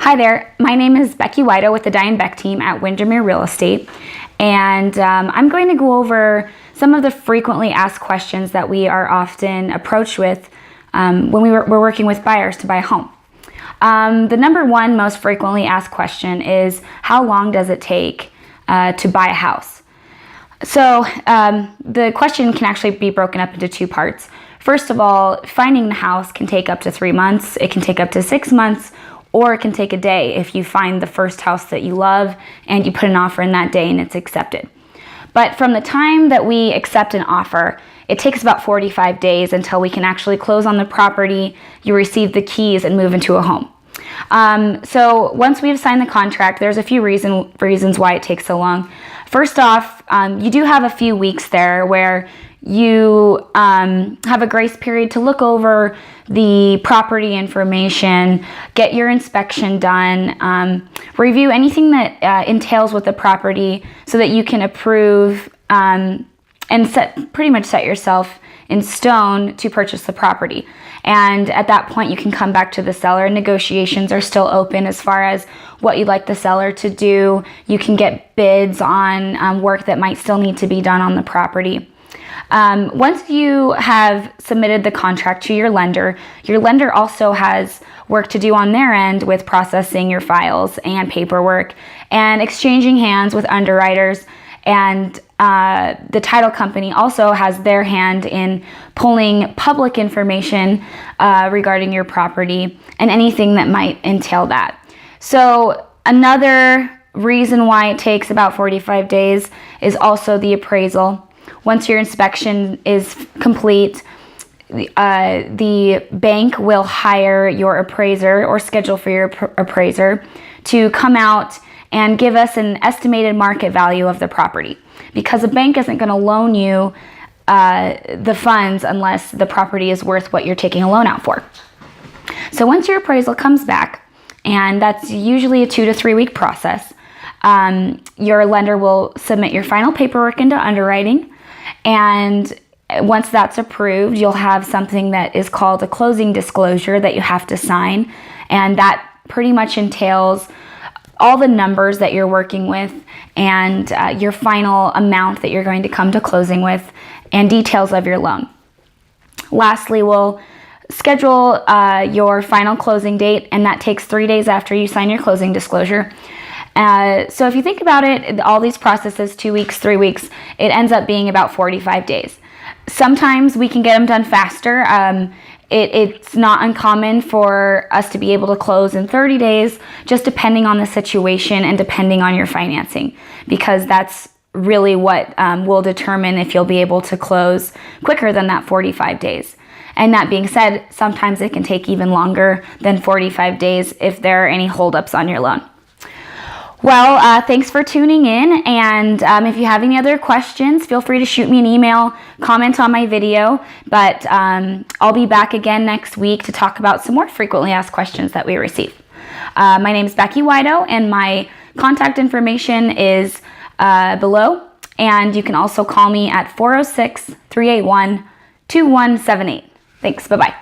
Hi there, my name is Becky Weidow with the Diane Beck team at Windermere Real Estate, and I'm going to go over some of the frequently asked questions that we are often approached with when we're working with buyers to buy a home. The number one most frequently asked question is, how long does it take to buy a house? So the question can actually be broken up into two parts. First of all, finding the house can take up to 3 months, it can take up to 6 months, or it can take a day if you find the first house that you love and you put an offer in that day and it's accepted. But from the time that we accept an offer, it takes about 45 days until we can actually close on the property, you receive the keys, and move into a home. So once we've signed the contract, there's a few reasons why it takes so long. First off, you do have a few weeks there where you have a grace period to look over the property information, get your inspection done, review anything that entails with the property so that you can approve and pretty much set yourself in stone to purchase the property. And at that point, you can come back to the seller. Negotiations are still open as far as what you'd like the seller to do. You can get bids on work that might still need to be done on the property. Once you have submitted the contract to your lender also has work to do on their end with processing your files and paperwork and exchanging hands with underwriters, and the title company also has their hand in pulling public information regarding your property and anything that might entail that. So another reason why it takes about 45 days is also the appraisal. Once your inspection is complete, the bank will hire your appraiser or schedule for your appraiser to come out and give us an estimated market value of the property, because a bank isn't going to loan you the funds unless the property is worth what you're taking a loan out for. So once your appraisal comes back, and that's usually a 2 to 3 week process, your lender will submit your final paperwork into underwriting. And once that's approved, you'll have something that is called a closing disclosure that you have to sign. And that pretty much entails all the numbers that you're working with and your final amount that you're going to come to closing with and details of your loan. Lastly, we'll schedule your final closing date, and that takes 3 days after you sign your closing disclosure. So if you think about it, all these processes, 2 weeks, 3 weeks, it ends up being about 45 days. Sometimes we can get them done faster. It's not uncommon for us to be able to close in 30 days, just depending on the situation and depending on your financing, because that's really what will determine if you'll be able to close quicker than that 45 days. And that being said, sometimes it can take even longer than 45 days if there are any holdups on your loan. Well, thanks for tuning in, and if you have any other questions, feel free to shoot me an email, comment on my video, but I'll be back again next week to talk about some more frequently asked questions that we receive. My name is Becky Weidow, and my contact information is below, and you can also call me at 406-381-2178. Thanks, bye-bye.